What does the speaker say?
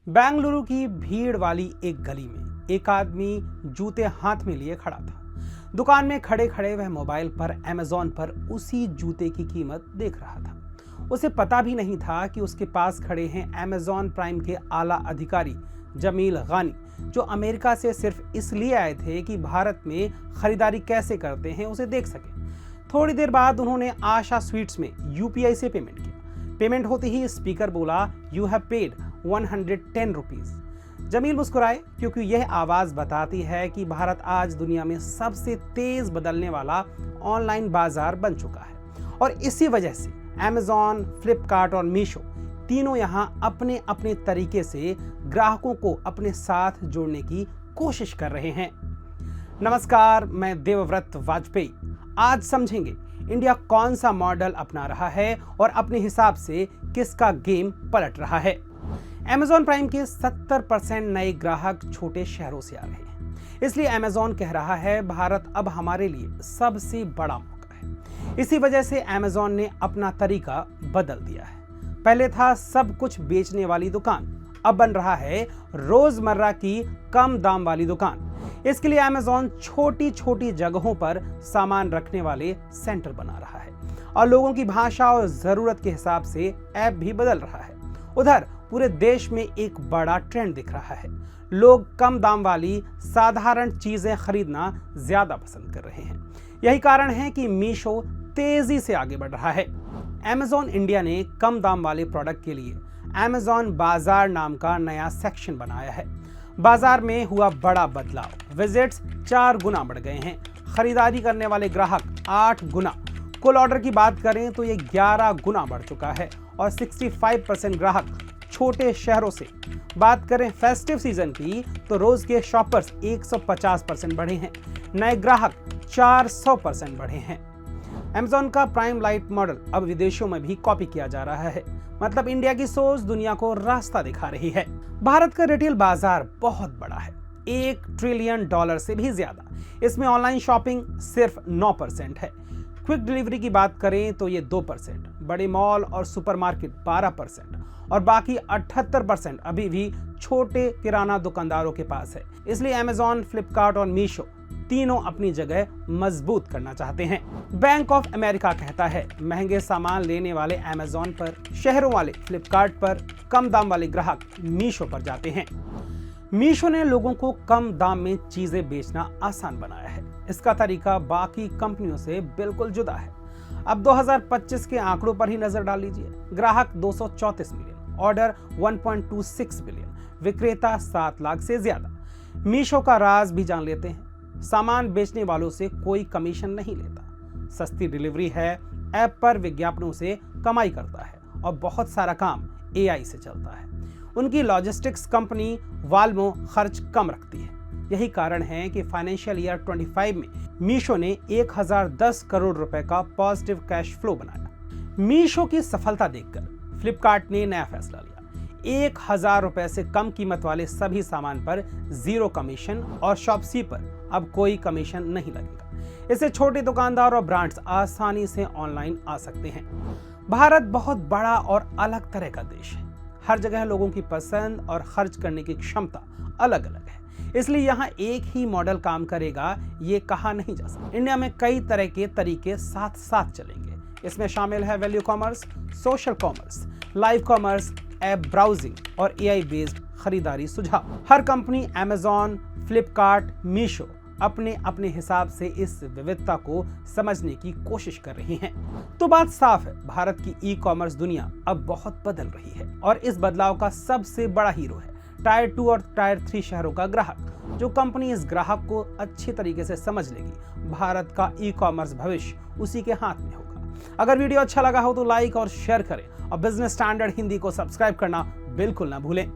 बेंगलुरु की भीड़ वाली एक गली में एक आदमी जूते हाथ में लिए खड़ा था। दुकान में खड़े खड़े वह मोबाइल पर अमेज़न पर उसी जूते की कीमत देख रहा था। उसे पता भी नहीं था कि उसके पास खड़े हैं अमेज़न प्राइम के आला अधिकारी जमील गानी, जो अमेरिका से सिर्फ इसलिए आए थे कि भारत में खरीदारी कैसे करते हैं उसे देख सके। थोड़ी देर बाद उन्होंने आशा स्वीट्स में यूपीआई से पेमेंट किया। पेमेंट होते ही स्पीकर बोला, you have paid 110 rupees. Jamil मुस्कुराए क्योंकि यह आवाज बताती है कि भारत आज दुनिया में सबसे तेज बदलने वाला ऑनलाइन बाजार बन चुका है। और इसी वजह से अमेज़न, फ्लिपकार्ट और मीशो तीनों यहां अपने अपने तरीके से ग्राहकों को अपने साथ जोड़ने की कोशिश कर रहे हैं। नमस्कार, मैं देवव्रत वाजपेयी। आज समझेंगे इंडिया कौन सा मॉडल अपना रहा है और अपने हिसाब से किसका गेम पलट रहा है। अमेज़न प्राइम के 70% नए ग्राहक छोटे शहरों से आ रहे हैं, इसलिए अमेज़न कह रहा है भारत अब हमारे लिए सबसे बड़ा मौका है। इसी वजह से अमेज़न ने अपना तरीका बदल दिया है। पहले था सब कुछ बेचने वाली दुकान, अब बन रहा है रोजमर्रा की कम दाम वाली दुकान। इसके लिए अमेज़न छोटी छोटी जगहों पर सामान रखने वाले सेंटर बना रहा है और लोगों की भाषा और जरूरत के हिसाब से ऐप भी बदल रहा है। उधर पूरे देश में एक बड़ा ट्रेंड दिख रहा है। लोग कम दाम वाली साधारण चीजें खरीदना ज्यादा पसंद कर रहे हैं। यही कारण है कि मीशो तेजी से आगे बढ़ रहा है। अमेज़न इंडिया ने कम दाम वाले प्रोडक्ट के लिए अमेज़न बाजार नाम का नया सेक्शन बनाया है। बाजार में हुआ बड़ा बदलाव। विजिट्स 4 गुना बढ़ गए हैं। खरीदारी करने वाले ग्राहक 8 गुना। कुल ऑर्डर की बात करें तो ये 11 गुना बढ़ चुका है और 65% ग्राहक छोटे शहरों से। बात करें फेस्टिव सीजन की तो रोज के शॉपर्स 150% बढ़े हैं। नए ग्राहक 400% बढ़े हैं। अमेज़न का प्राइम लाइट मॉडल अब विदेशों में भी कॉपी किया जा रहा है। मतलब इंडिया की सोच दुनिया को रास्ता दिखा रही है। भारत का रिटेल बाजार बहुत बड़ा है, $1 ट्रिलियन से भी ज्यादा। इसमें ऑनलाइन शॉपिंग सिर्फ 9% है। क्विक डिलीवरी की बात करें तो ये 2%, बड़े मॉल और सुपरमार्केट 12% और बाकी 78% अभी भी छोटे किराना दुकानदारों के पास है। इसलिए अमेज़न, फ्लिपकार्ट और मीशो तीनों अपनी जगह मजबूत करना चाहते हैं। बैंक ऑफ अमेरिका कहता है महंगे सामान लेने वाले अमेज़न पर, शहरों वाले फ्लिपकार्ट पर, कम दाम वाले ग्राहक मीशो पर जाते हैं। मीशो ने लोगों को कम दाम में चीजें बेचना आसान बनाया है। इसका तरीका बाकी कंपनियों से बिल्कुल जुदा है। अब 2025 के आंकड़ों पर ही नजर डाल लीजिए। ग्राहक 234 मिलियन, ऑर्डर 1.26 बिलियन, विक्रेता 7 लाख से ज्यादा। मीशो का राज भी जान लेते हैं। सामान बेचने वालों से कोई कमीशन नहीं लेता, सस्ती डिलीवरी है, ऐप पर विज्ञापनों से कमाई करता है और बहुत सारा काम एआई से चलता है। उनकी लॉजिस्टिक्स कंपनी वाल्मो खर्च कम रखती है। यही कारण है कि फाइनेंशियल ईयर 25 में मीशो ने 1010 करोड़ रुपए का पॉजिटिव कैश फ्लो बनाया। मीशो की सफलता देखकर फ्लिपकार्ट ने नया फैसला लिया। 1000 रुपए से कम कीमत वाले सभी सामान पर 0 कमीशन और शॉपसी पर अब कोई कमीशन नहीं लगेगा। इससे छोटे दुकानदार और ब्रांड्स आसानी से ऑनलाइन आ सकते हैं। भारत बहुत बड़ा और अलग तरह का देश है। हर जगह लोगों की पसंद और खर्च करने की क्षमता अलग अलग है। इसलिए यहाँ एक ही मॉडल काम करेगा ये कहा नहीं जा सकता। इंडिया में कई तरह के तरीके साथ साथ चलेंगे। इसमें शामिल है value commerce, social commerce, live commerce, app browsing और एआई बेस्ड खरीदारी सुझाव। हर कंपनी अमेज़न, फ्लिपकार्ट, मीशो अपने अपने हिसाब से इस विविधता को समझने की कोशिश कर रही हैं। तो बात साफ है, भारत की ई कॉमर्स दुनिया अब बहुत बदल रही है और इस बदलाव का सबसे बड़ा हीरो है टायर 2 और टायर 3 शहरों का ग्राहक। जो कंपनी इस ग्राहक को अच्छी तरीके से समझ लेगी, भारत का ई कॉमर्स भविष्य उसी के हाथ में होगा। अगर वीडियो अच्छा लगा हो तो लाइक और शेयर करें और बिजनेस स्टैंडर्ड हिंदी को सब्सक्राइब करना बिल्कुल ना भूलें।